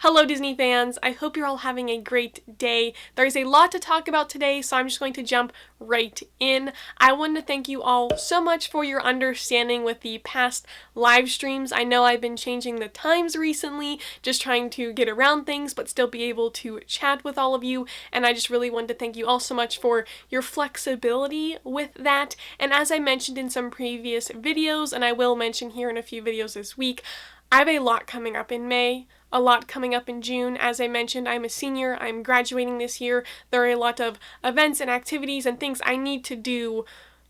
Hello Disney fans, I hope you're all having a great day. There's a lot to talk about today, so I'm just going to jump right in. I want to thank you all so much for your understanding with the past live streams. I know I've been changing the times recently, just trying to get around things, but still be able to chat with all of you, and I just really want to thank you all so much for your flexibility with that. And as I mentioned in some previous videos, and I will mention here in a few videos this week, I have a lot coming up in May. A lot coming up in June. As I mentioned, I'm a senior, I'm graduating this year. There are a lot of events and activities and things I need to do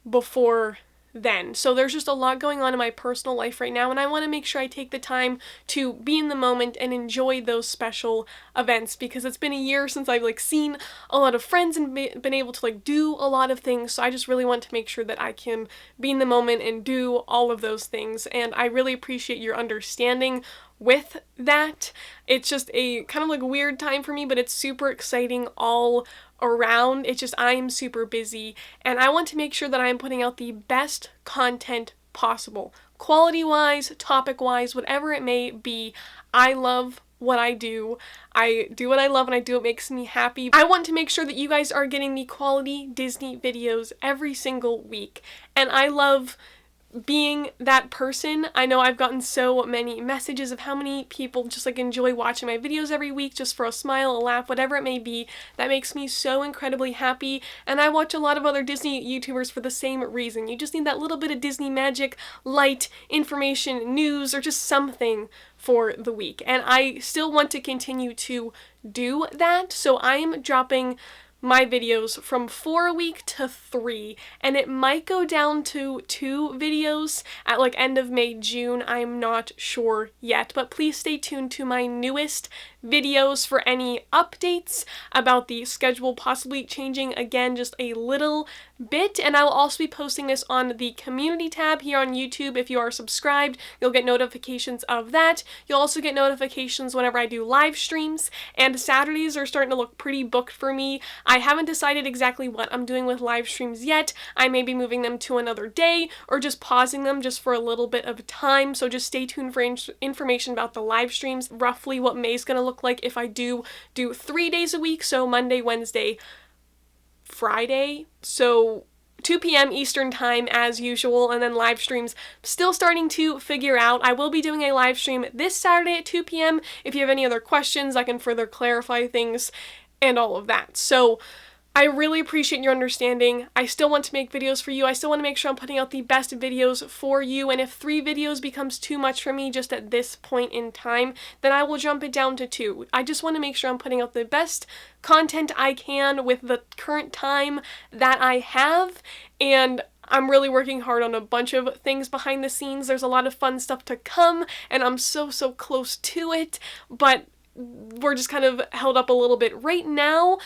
before then. So there's just a lot going on in my personal life right now, and I want to make sure I take the time to be in the moment and enjoy those special events, because it's been a year since I've seen a lot of friends and been able to do a lot of things. So I just really want to make sure that I can be in the moment and do all of those things, and I really appreciate your understanding with that. It's just a kind of weird time for me, but it's super exciting all around. It's just I'm super busy, and I want to make sure that I'm putting out the best content possible. Quality-wise, topic-wise, whatever it may be. I love what I do. I do what I love, and I do what makes me happy. I want to make sure that you guys are getting the quality Disney videos every single week, and I love being that person. I know I've gotten so many messages of how many people just enjoy watching my videos every week just for a smile, a laugh, whatever it may be. That makes me so incredibly happy, and I watch a lot of other Disney YouTubers for the same reason. You just need that little bit of Disney magic, light, information, news, or just something for the week, and I still want to continue to do that, so I'm dropping my videos from 4 a week to 3, and it might go down to 2 videos at end of May, June. I'm not sure yet, but please stay tuned to my newest videos for any updates about the schedule possibly changing again just a little bit. And I will also be posting this on the community tab here on YouTube. If you are subscribed, you'll get notifications of that. You'll also get notifications whenever I do live streams, and Saturdays are starting to look pretty booked for me. I haven't decided exactly what I'm doing with live streams yet. I may be moving them to another day or just pausing them just for a little bit of time, so just stay tuned for information about the live streams, roughly what May's gonna look like if I do 3 days a week, so Monday, Wednesday, Friday, so 2 p.m. Eastern time as usual, and then live streams still starting to figure out. I will be doing a live stream this Saturday at 2 p.m. If you have any other questions, I can further clarify things and all of that. So I really appreciate your understanding. I still want to make videos for you. I still want to make sure I'm putting out the best videos for you, and if 3 videos becomes too much for me just at this point in time, then I will jump it down to 2. I just want to make sure I'm putting out the best content I can with the current time that I have, and I'm really working hard on a bunch of things behind the scenes. There's a lot of fun stuff to come, and I'm so close to it, but we're just kind of held up a little bit right now.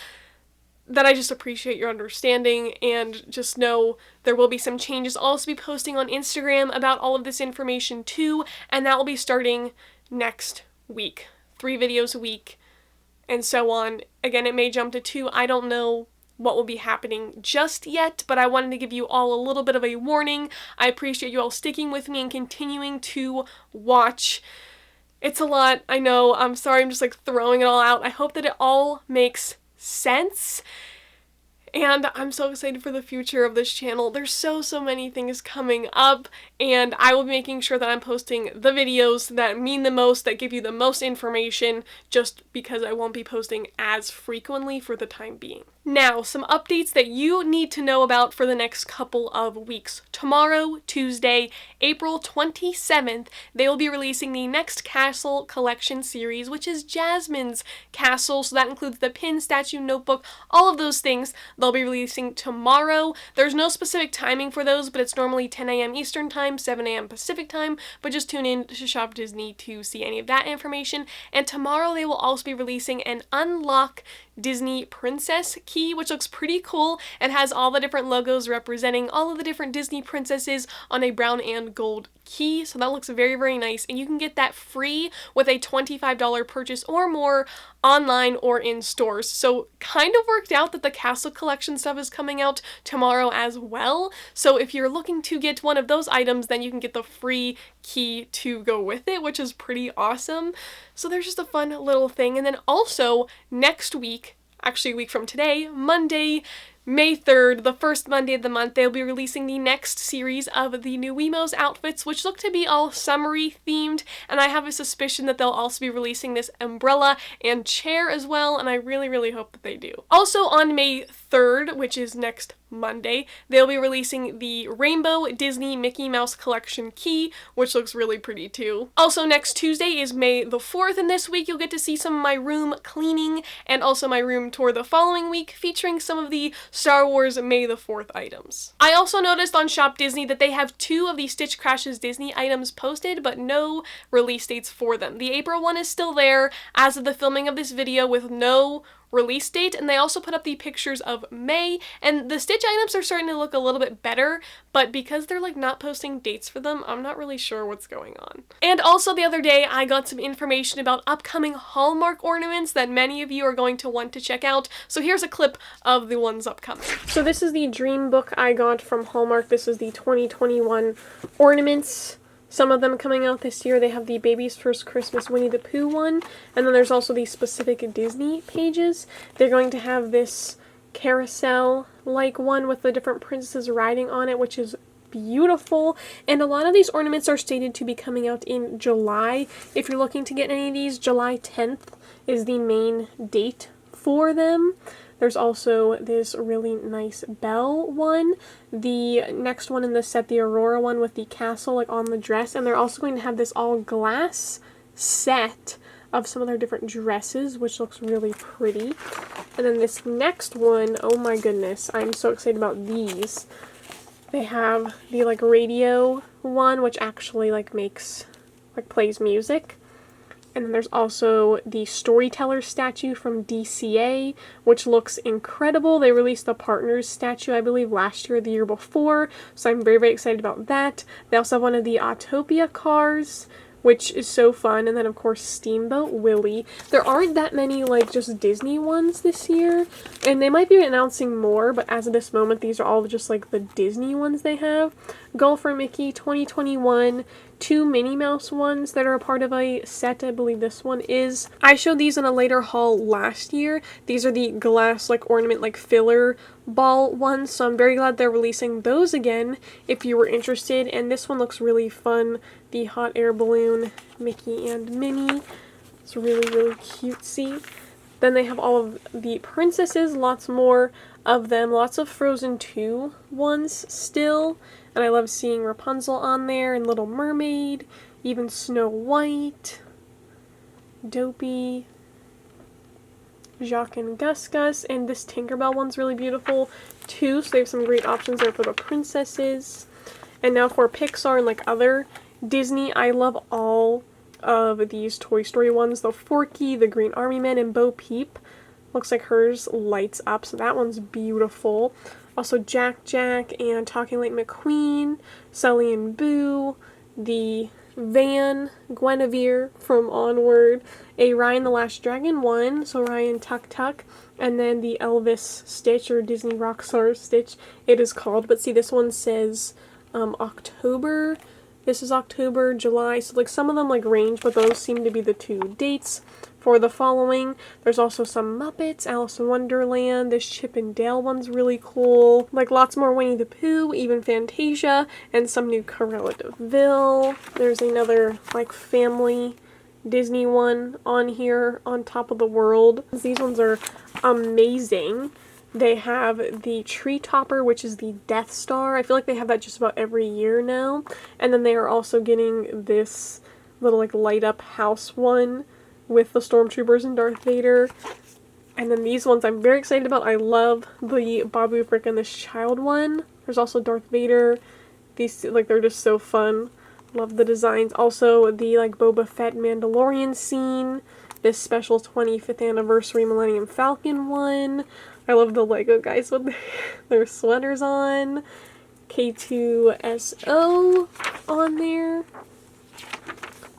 That I just appreciate your understanding, and just know there will be some changes. I'll also be posting on Instagram about all of this information too, and that will be starting next week. 3 videos a week, and so on. Again, it may jump to 2. I don't know what will be happening just yet, but I wanted to give you all a little bit of a warning. I appreciate you all sticking with me and continuing to watch. It's a lot, I know. I'm sorry, I'm just throwing it all out. I hope that it all makes sense, and I'm so excited for the future of this channel. There's so many things coming up, and I will be making sure that I'm posting the videos that mean the most, that give you the most information, just because I won't be posting as frequently for the time being. Now, some updates that you need to know about for the next couple of weeks. Tomorrow, Tuesday, April 27th, they will be releasing the next Castle Collection series, which is Jasmine's Castle, so that includes the pin, statue, notebook, all of those things. They'll be releasing tomorrow. There's no specific timing for those, but it's normally 10 a.m. Eastern Time, 7 a.m. Pacific Time, but just tune in to Shop Disney to see any of that information. And tomorrow they will also be releasing an Unlock Disney Princess key, which looks pretty cool and has all the different logos representing all of the different Disney princesses on a brown and gold key, so that looks very nice, and you can get that free with a $25 purchase or more online or in stores. So kind of worked out that the Castle Collection collection stuff is coming out tomorrow as well. So if you're looking to get one of those items, then you can get the free key to go with it, which is pretty awesome. So there's just a fun little thing. And then also next week, actually a week from today, Monday, May 3rd, the first Monday of the month, they'll be releasing the next series of the new Wemos outfits, which look to be all summery themed, and I have a suspicion that they'll also be releasing this umbrella and chair as well, and I really, really hope that they do. Also on May 3rd, which is next Monday, they'll be releasing the Rainbow Disney Mickey Mouse Collection key, which looks really pretty too. Also next Tuesday is May the 4th, and this week you'll get to see some of my room cleaning and also my room tour the following week, featuring some of the Star Wars May the 4th items. I also noticed on ShopDisney that they have 2 of the Stitch Crashes Disney items posted, but no release dates for them. The April one is still there as of the filming of this video with no release date, and they also put up the pictures of May, and the Stitch items are starting to look a little bit better, but because they're like not posting dates for them, I'm not really sure what's going on. And also the other day I got some information about upcoming Hallmark ornaments that many of you are going to want to check out, so here's a clip of the ones upcoming. So this is the dream book I got from Hallmark. This is the 2021 ornaments. Some of them coming out this year. They have the Baby's First Christmas Winnie the Pooh one, and then there's also the specific Disney pages. They're going to have this carousel-like one with the different princesses riding on it, which is beautiful, and a lot of these ornaments are stated to be coming out in July. If you're looking to get any of these, July 10th is the main date for them. There's also this really nice bell one. The next one in the set, the Aurora one with the castle like on the dress. And they're also going to have this all glass set of some of their different dresses, which looks really pretty. And then this next one, oh my goodness, I'm so excited about these. They have the like radio one, which actually like plays music. And then there's also the Storyteller statue from DCA, which looks incredible. They released the Partners statue, I believe, last year or the year before, so I'm very, very excited about that. They also have one of the Autopia cars, which is so fun, and then of course Steamboat Willie. There aren't that many like just Disney ones this year, and they might be announcing more, but as of this moment these are all just like the Disney ones they have. Golf for Mickey 2021, 2 Minnie Mouse ones that are a part of a set, I believe this one is. I showed these in a later haul last year. These are the glass like ornament like filler ball ones, so I'm very glad they're releasing those again if you were interested. And this one looks really fun, the hot air balloon Mickey and Minnie. It's really, really cutesy. Then they have all of the princesses, lots more of them, lots of Frozen 2 ones still. And I love seeing Rapunzel on there, and Little Mermaid, even Snow White, Dopey, Jacques and Gus Gus, and this Tinkerbell one's really beautiful too, so they have some great options there for the princesses. And now for Pixar and like other Disney, I love all of these Toy Story ones. The Forky, the Green Army Men, and Bo Peep. Looks like hers lights up, so that one's beautiful. Also Jack Jack and Talking Like McQueen, Sully and Boo, the Van, Guinevere from Onward, a Ryan the Last Dragon one, so Ryan Tuck Tuck, and then the Elvis Stitch, or Disney Rockstar Stitch it is called. But see, this one says October. This is October, July, so like some of them like range, but those seem to be the 2 dates for the following. There's also some Muppets, Alice in Wonderland, this Chip and Dale one's really cool, like lots more Winnie the Pooh, even Fantasia, and some new Cruella de Vil. There's another like family Disney one on here on top of the world. These ones are amazing. They have the Tree Topper, which is the Death Star. I feel like they have that just about every year now. And then they are also getting this little like light up house one with the Stormtroopers and Darth Vader. And then these ones I'm very excited about. I love the Babu Frick and this Child one. There's also Darth Vader. These, like, they're just so fun. Love the designs. Also the like Boba Fett Mandalorian scene. This special 25th anniversary Millennium Falcon one. I love the Lego guys with their sweaters on. K2SO on there.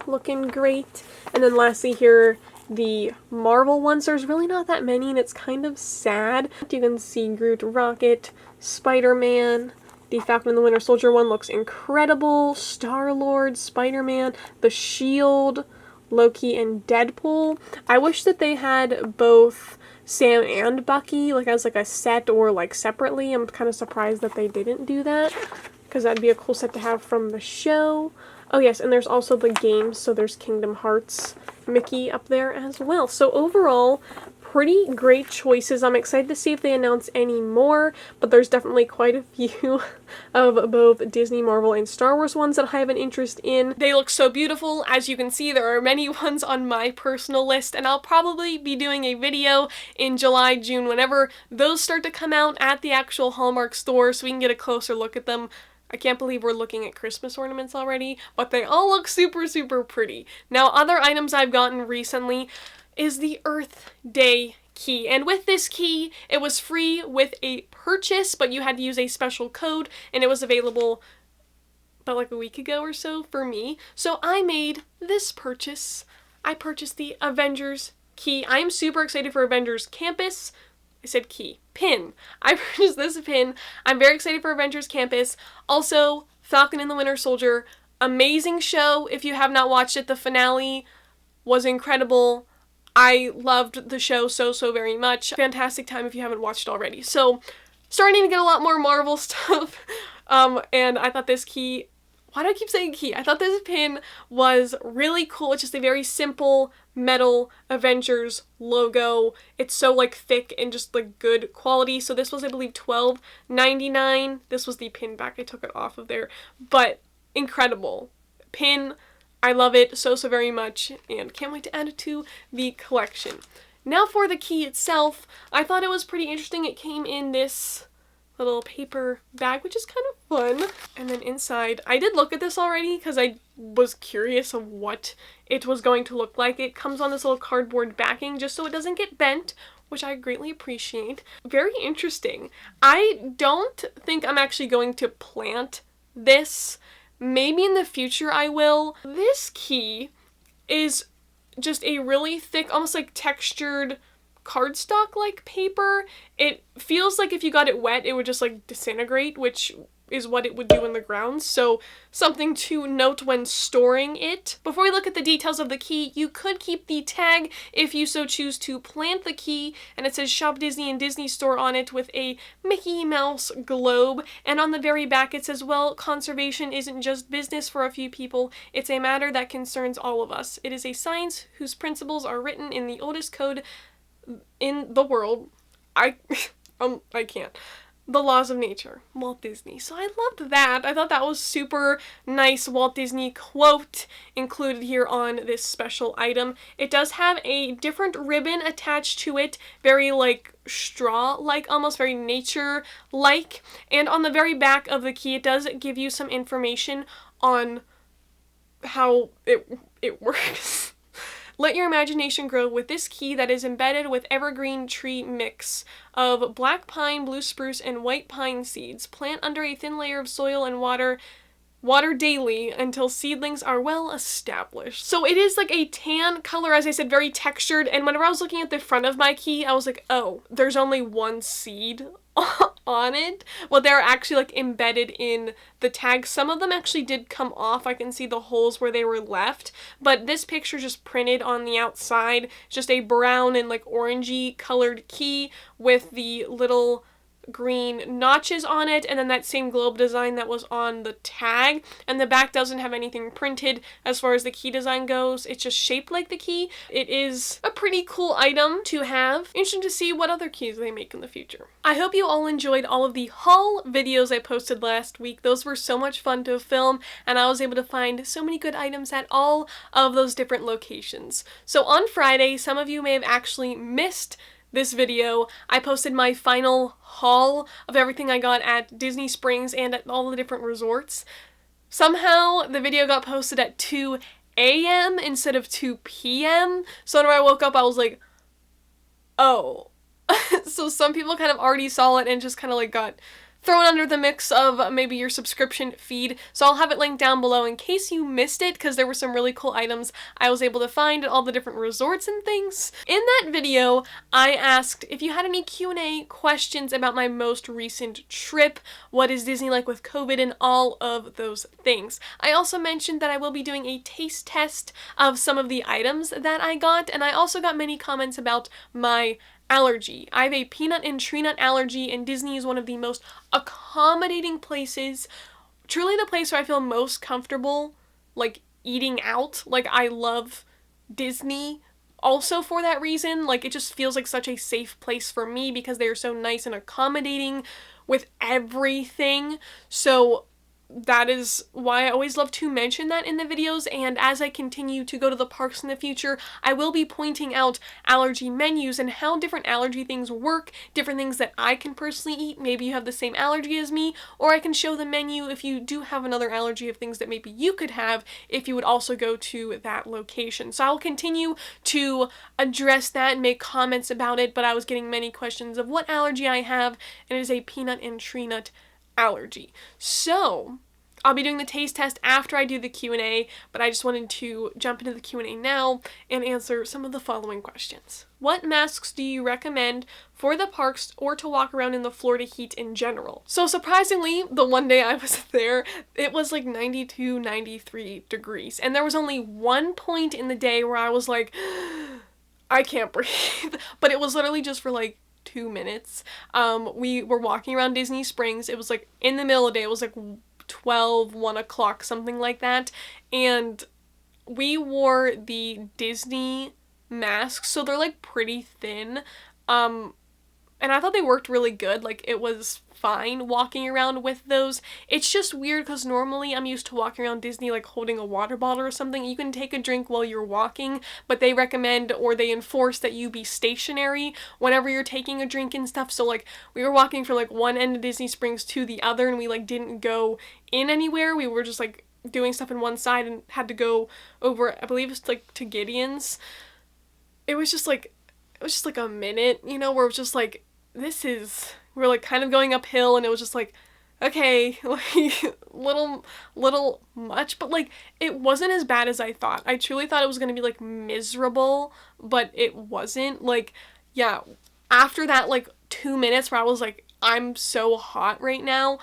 Looking great. And then lastly here the Marvel ones. There's really not that many, and it's kind of sad. You can see Groot, Rocket, Spider-Man. The Falcon and the Winter Soldier one looks incredible. Star-Lord, Spider-Man, the Shield, Loki, and Deadpool. I wish that they had both Sam and Bucky, like as like a set or like separately. I'm kind of surprised that they didn't do that, because that'd be a cool set to have from the show. Oh yes, and there's also the games, so there's Kingdom Hearts Mickey up there as well. So overall, pretty great choices. I'm excited to see if they announce any more, but there's definitely quite a few of both Disney, Marvel, and Star Wars ones that I have an interest in. They look so beautiful. As you can see, there are many ones on my personal list, and I'll probably be doing a video in July, June, whenever those start to come out at the actual Hallmark store so we can get a closer look at them. I can't believe we're looking at Christmas ornaments already, but they all look super, super pretty. Now, other items I've gotten recently is the Earth Day key. And with this key, it was free with a purchase, but you had to use a special code, and it was available about like a week ago or so for me. So I made this purchase. I purchased the Avengers key. I am super excited for Avengers Campus. I said key. Pin. I purchased this pin. I'm very excited for Avengers Campus. Also, Falcon and the Winter Soldier. Amazing show. If you have not watched it, the finale was incredible. I loved the show so very much. Fantastic time if you haven't watched already. So, starting to get a lot more Marvel stuff. And I thought this key... Why do I keep saying key? I thought this pin was really cool. It's just a very simple metal Avengers logo. It's so like thick and just like good quality. So this was, I believe, $12.99. This was the pin back. I took it off of there. But incredible pin. I love it so very much and can't wait to add it to the collection. Now for the key itself, I thought it was pretty interesting. It came in this little paper bag, which is kind of fun. And then inside, I did look at this already because I was curious of what it was going to look like. It comes on this little cardboard backing just so it doesn't get bent, which I greatly appreciate. Very interesting. I don't think I'm actually going to plant this. Maybe in the future I will. This key is just a really thick, almost like textured cardstock-like paper. It feels like if you got it wet, it would just like disintegrate, which is what it would do in the ground. So something to note when storing it. Before we look at the details of the key, you could keep the tag if you so choose to plant the key, and it says Shop Disney and Disney Store on it with a Mickey Mouse globe. And on the very back it says, well, conservation isn't just business for a few people, it's a matter that concerns all of us. It is a science whose principles are written in the oldest code in the world. I can't. The laws of nature. Walt Disney. So I loved that. I thought that was super nice Walt Disney quote included here on this special item. It does have a different ribbon attached to it, very like straw-like, almost very nature-like. And on the very back of the key, it does give you some information on how it works. Let your imagination grow with this key that is embedded with evergreen tree mix of black pine, blue spruce, and white pine seeds. Plant under a thin layer of soil and water daily until seedlings are well established. So it is like a tan color, as I said, very textured. And whenever I was looking at the front of my key, I was like, oh, there's only one seed on it. Well, they're actually like embedded in the tag. Some of them actually did come off. I can see the holes where they were left, but this picture just printed on the outside, just a brown and like orangey colored key with the little green notches on it, and then that same globe design that was on the tag. And the back doesn't have anything printed as far as the key design goes. It's just shaped like the key. It is a pretty cool item to have. Interesting to see what other keys they make in the future. I hope you all enjoyed all of the haul videos I posted last week. Those were so much fun to film, and I was able to find so many good items at all of those different locations. So on Friday, some of you may have actually missed this video. I posted my final haul of everything I got at Disney Springs and at all the different resorts. Somehow the video got posted at 2 a.m. instead of 2 p.m. So when I woke up I was like, oh. So some people kind of already saw it and just kind of like got thrown under the mix of maybe your subscription feed. So I'll have it linked down below in case you missed it, because there were some really cool items I was able to find at all the different resorts and things. In that video, I asked if you had any Q&A questions about my most recent trip, what is Disney like with COVID, and all of those things. I also mentioned that I will be doing a taste test of some of the items that I got, and I also got many comments about my allergy. I have a peanut and tree nut allergy, and Disney is one of the most accommodating places, truly the place where I feel most comfortable, like, eating out. Like, I love Disney also for that reason. Like, it just feels like such a safe place for me because they are so nice and accommodating with everything. So that is why I always love to mention that in the videos, and as I continue to go to the parks in the future, I will be pointing out allergy menus and how different allergy things work, different things that I can personally eat. Maybe you have the same allergy as me, or I can show the menu if you do have another allergy of things that maybe you could have if you would also go to that location. So I'll continue to address that and make comments about it, but I was getting many questions of what allergy I have, and it is a peanut and tree nut allergy. So I'll be doing the taste test after I do the Q&A, but I just wanted to jump into the Q&A now and answer some of the following questions. What masks do you recommend for the parks or to walk around in the Florida heat in general? So surprisingly, the one day I was there, it was like 92, 93 degrees, and there was only one point in the day where I was like, I can't breathe, but it was literally just for like 2 minutes. We were walking around Disney Springs. It was like in the middle of the day. It was like 1 o'clock, something like that. And we wore the Disney masks, so they're like pretty thin. And I thought they worked really good. Like, it was fine walking around with those. It's just weird because normally I'm used to walking around Disney like holding a water bottle or something. You can take a drink while you're walking, but they recommend or they enforce that you be stationary whenever you're taking a drink and stuff. So like, we were walking from like one end of Disney Springs to the other, and we like didn't go in anywhere. We were just like doing stuff in one side and had to go over, I believe it's like to Gideon's. It was just like a minute, you know, where it was just like, we're like kind of going uphill, and it was just like, okay, like little much, but like it wasn't as bad as I thought. I truly thought it was gonna be like miserable, but it wasn't. Like, yeah, after that like 2 minutes where I was like, I'm so hot right now,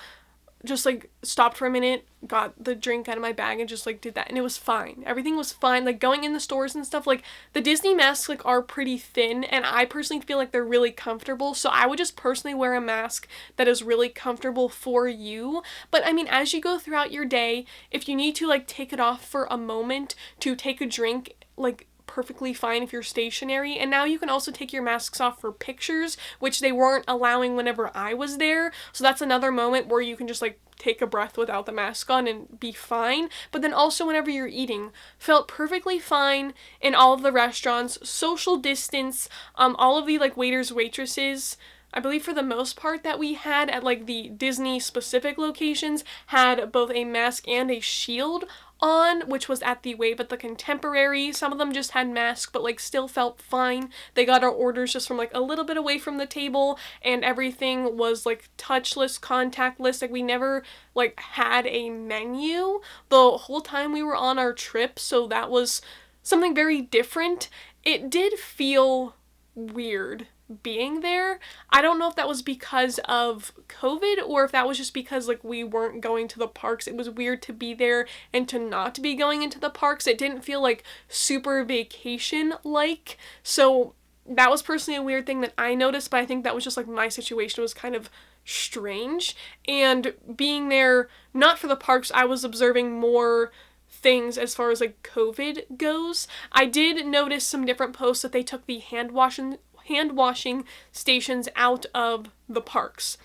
just like stopped for a minute, got the drink out of my bag and just like did that, and it was fine. Everything was fine. Like, going in the stores and stuff, like the Disney masks like are pretty thin, and I personally feel like they're really comfortable, so I would just personally wear a mask that is really comfortable for you. But I mean, as you go throughout your day, if you need to like take it off for a moment to take a drink, like perfectly fine if you're stationary. And now you can also take your masks off for pictures, which they weren't allowing whenever I was there. So that's another moment where you can just like take a breath without the mask on and be fine. But then also whenever you're eating, felt perfectly fine in all of the restaurants. Social distance, all of the like waiters, waitresses, I believe for the most part that we had at like the Disney specific locations, had both a mask and a shield on, which was at the Wave at the Contemporary. Some of them just had masks, but like still felt fine. They got our orders just from like a little bit away from the table, and everything was like touchless, contactless. Like, we never like had a menu the whole time we were on our trip, so that was something very different. It did feel weird being there. I don't know if that was because of COVID or if that was just because like we weren't going to the parks. It was weird to be there and to not be going into the parks. It didn't feel like super vacation like. So that was personally a weird thing that I noticed, but I think that was just like my situation was kind of strange. And being there, not for the parks, I was observing more things as far as like COVID goes. I did notice some different posts that they took the hand washing stations out of the parks.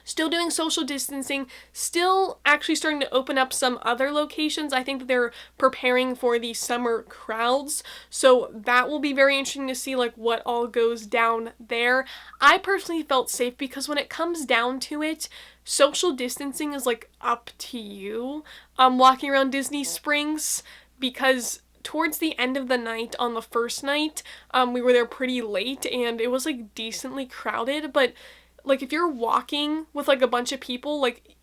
Still doing social distancing, still actually starting to open up some other locations. I think that they're preparing for the summer crowds, so that will be very interesting to see like what all goes down there. I personally felt safe because when it comes down to it, social distancing is like up to you. Walking around Disney Springs, because towards the end of the night on the first night, we were there pretty late and it was like decently crowded, but like if you're walking with like a bunch of people, like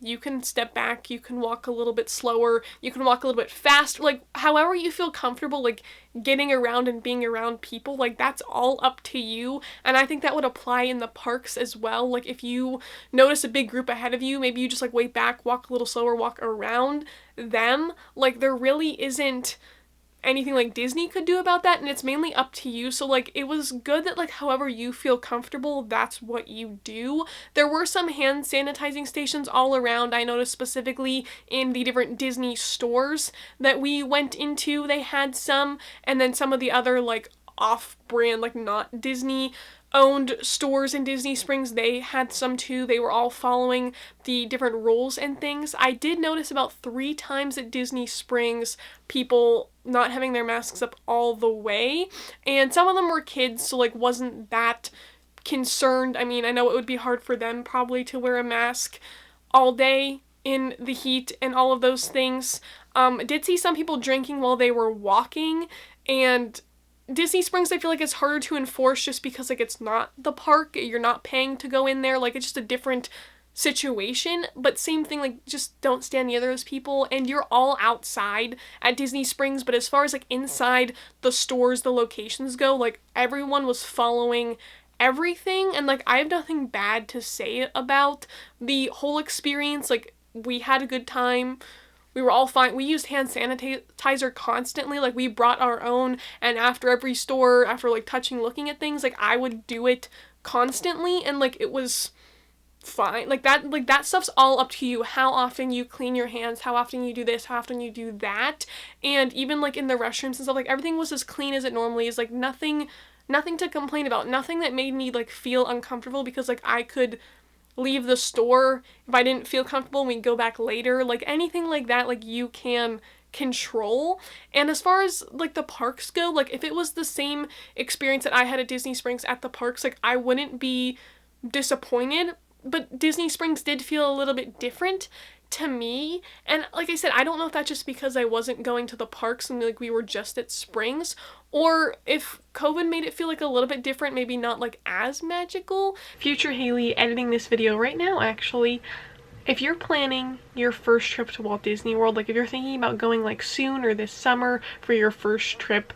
you can step back, you can walk a little bit slower, you can walk a little bit faster, like however you feel comfortable, like getting around and being around people, like that's all up to you. And I think that would apply in the parks as well. Like if you notice a big group ahead of you, maybe you just like wait back, walk a little slower, walk around them. Like there really isn't anything like Disney could do about that, and it's mainly up to you. So like it was good that like however you feel comfortable, that's what you do. There were some hand sanitizing stations all around. I noticed specifically in the different Disney stores that we went into, they had some, and then some of the other like off-brand, like not Disney owned stores in Disney Springs, they had some too. They were all following the different rules and things. I did notice about 3 times at Disney Springs people not having their masks up all the way, and some of them were kids, so like wasn't that concerned. I mean, I know it would be hard for them probably to wear a mask all day in the heat and all of those things. I did see some people drinking while they were walking, and Disney Springs, I feel like it's harder to enforce just because like it's not the park, you're not paying to go in there, like it's just a different situation. But same thing, like just don't stand near those people, and you're all outside at Disney Springs. But as far as like inside the stores, the locations go, like everyone was following everything, and like I have nothing bad to say about the whole experience. Like we had a good time. We were all fine. We used hand sanitizer constantly. Like we brought our own, and after every store, after like touching, looking at things, like I would do it constantly, and like it was fine. Like that stuff's all up to you. How often you clean your hands, how often you do this, how often you do that. And even like in the restrooms and stuff, like everything was as clean as it normally is. Like nothing to complain about. Nothing that made me like feel uncomfortable, because like I could leave the store if I didn't feel comfortable and we go back later. Like anything like that, like you can control. And as far as like the parks go, like if it was the same experience that I had at Disney Springs at the parks, like I wouldn't be disappointed. But Disney Springs did feel a little bit different to me, and like I said, I don't know if that's just because I wasn't going to the parks and like we were just at Springs, or if COVID made it feel like a little bit different, maybe not like as magical. Future Haley editing this video right now, actually. If you're planning your first trip to Walt Disney World, like if you're thinking about going like soon or this summer for your first trip,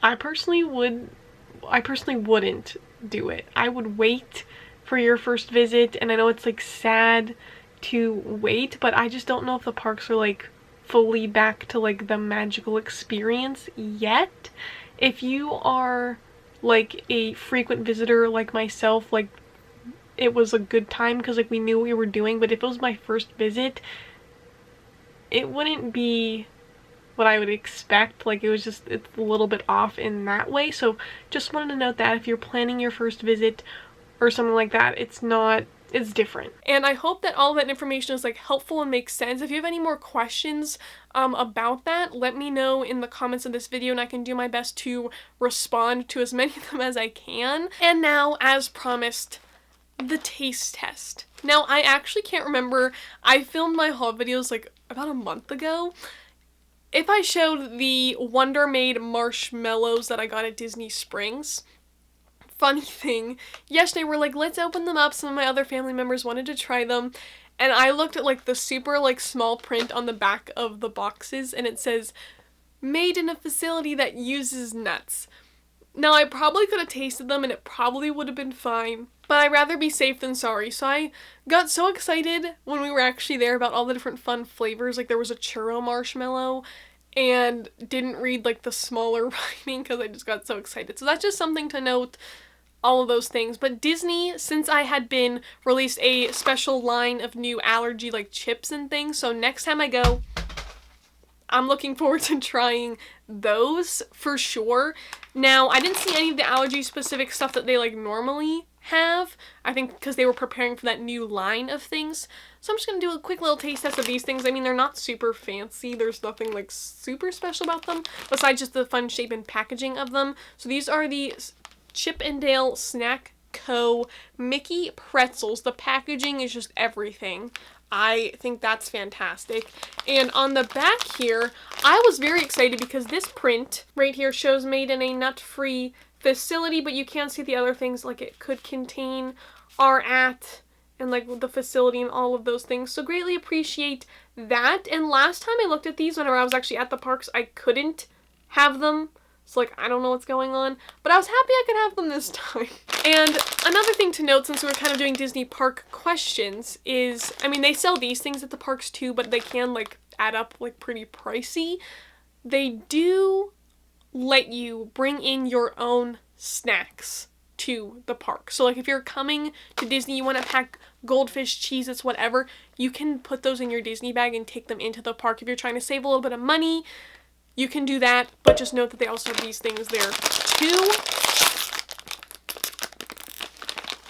I personally wouldn't do it. I would wait for your first visit, and I know it's like sad to wait, but I just don't know if the parks are like fully back to like the magical experience yet. If you are like a frequent visitor like myself, like it was a good time because like we knew what we were doing. But if it was my first visit, it wouldn't be what I would expect. Like it's a little bit off in that way. So just wanted to note that if you're planning your first visit or something like that, it's different. And I hope that all that information is like helpful and makes sense. If you have any more questions about that, let me know in the comments of this video, and I can do my best to respond to as many of them as I can. And now, as promised, the taste test. Now, I actually can't remember. I filmed my haul videos like about a month ago. If I showed the Wonder Made marshmallows that I got at Disney Springs. Funny thing, yesterday we're like, let's open them up. Some of my other family members wanted to try them, and I looked at like the super like small print on the back of the boxes, and it says made in a facility that uses nuts. Now I probably could have tasted them and it probably would have been fine, but I'd rather be safe than sorry. So I got so excited when we were actually there about all the different fun flavors. Like there was a churro marshmallow, and didn't read like the smaller writing because I just got so excited. So that's just something to note, all of those things. But Disney, since I had been, released a special line of new allergy like chips and things. So next time I go, I'm looking forward to trying those for sure. Now, I didn't see any of the allergy specific stuff that they like normally have. I think because they were preparing for that new line of things. So I'm just going to do a quick little taste test of these things. I mean, they're not super fancy. There's nothing like super special about them besides just the fun shape and packaging of them. So these are the Chip 'n Dale Snack Co. Mickey Pretzels. The packaging is just everything. I think that's fantastic. And on the back here, I was very excited because this print right here shows made in a nut-free facility, but you can see the other things like it could contain are at, and like the facility and all of those things. So greatly appreciate that. And last time I looked at these, whenever I was actually at the parks, I couldn't have them. So like, I don't know what's going on, but I was happy I could have them this time. And another thing to note, since we're kind of doing Disney park questions, is, I mean, they sell these things at the parks too, but they can like add up like pretty pricey. They do let you bring in your own snacks to the park. So like if you're coming to Disney, you want to pack goldfish, Cheez-Its, whatever, you can put those in your Disney bag and take them into the park. If you're trying to save a little bit of money, you can do that, but just note that they also have these things there too.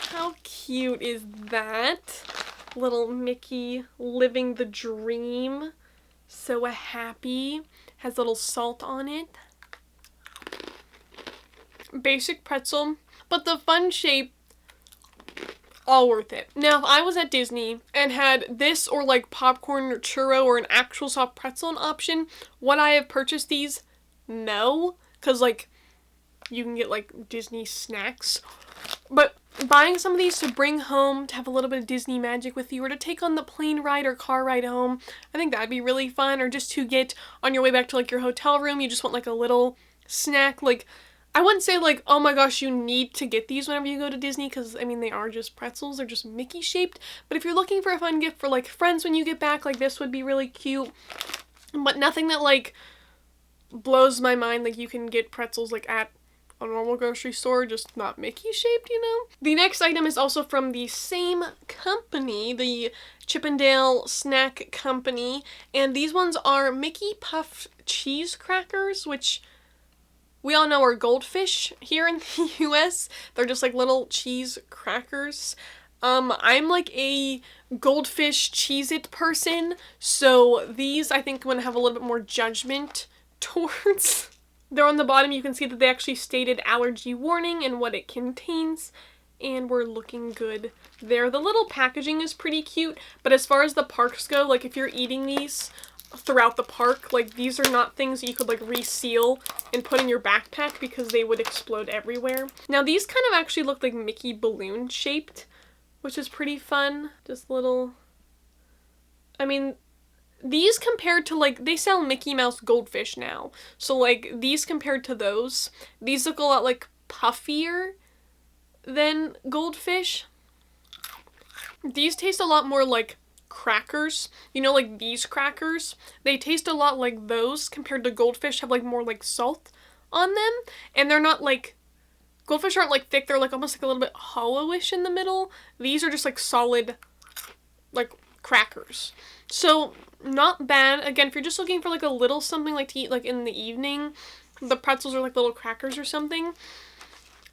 How cute is that? Little Mickey living the dream. So happy. Has a little salt on it. Basic pretzel, but the fun shape, all worth it. Now, if I was at Disney and had this or like popcorn or churro or an actual soft pretzel an option, would I have purchased these? No, because like you can get like Disney snacks. But buying some of these to bring home, to have a little bit of Disney magic with you, or to take on the plane ride or car ride home, I think that'd be really fun. Or just to get on your way back to like your hotel room, you just want like a little snack. Like, I wouldn't say like, oh my gosh, you need to get these whenever you go to Disney, because I mean, they are just pretzels, they're just Mickey shaped. But if you're looking for a fun gift for like friends when you get back, like this would be really cute. But nothing that like blows my mind, like you can get pretzels like at a normal grocery store, just not Mickey shaped, you know? The next item is also from the same company, the Chippendale Snack Company, and these ones are Mickey Puffed Cheese Crackers, which we all know are goldfish here in the US. They're just like little cheese crackers. I'm like a goldfish Cheez-It person, so these I think I'm gonna have a little bit more judgment towards. They're on the bottom. You can see that they actually stated allergy warning and what it contains, and we're looking good there. The little packaging is pretty cute, but as far as the parks go, like if you're eating these throughout the park, like these are not things that you could like reseal and put in your backpack because they would explode everywhere. Now these kind of actually look like Mickey balloon shaped, which is pretty fun. Just little, I mean, these compared to like, they sell Mickey Mouse goldfish now. So like these compared to those, these look a lot like puffier than goldfish. These taste a lot more like crackers. You know, like these crackers, they taste a lot like those compared to goldfish, have like more like salt on them. And they're not like, goldfish aren't like thick, they're like almost like a little bit hollowish in the middle. These are just like solid like crackers. So not bad. Again, if you're just looking for like a little something like to eat like in the evening, the pretzels are like little crackers or something.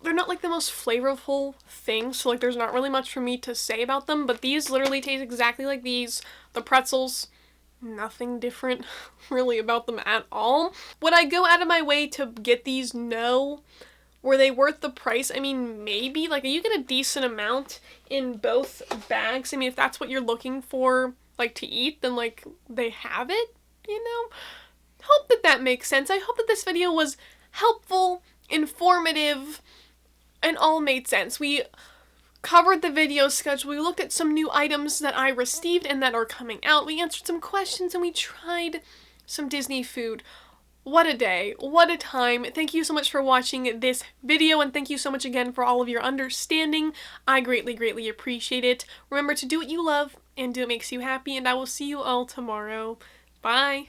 They're not like the most flavorful thing, so like there's not really much for me to say about them, but these literally taste exactly like these. The pretzels, nothing different really about them at all. Would I go out of my way to get these? No. Were they worth the price? I mean, maybe. Like, you get a decent amount in both bags. I mean, if that's what you're looking for, like, to eat, then, like, they have it, you know? Hope that that makes sense. I hope that this video was helpful, informative, and all made sense. We covered the video schedule. We looked at some new items that I received and that are coming out. We answered some questions, and we tried some Disney food. What a day. What a time. Thank you so much for watching this video, and thank you so much again for all of your understanding. I greatly, greatly appreciate it. Remember to do what you love and do what makes you happy, and I will see you all tomorrow. Bye.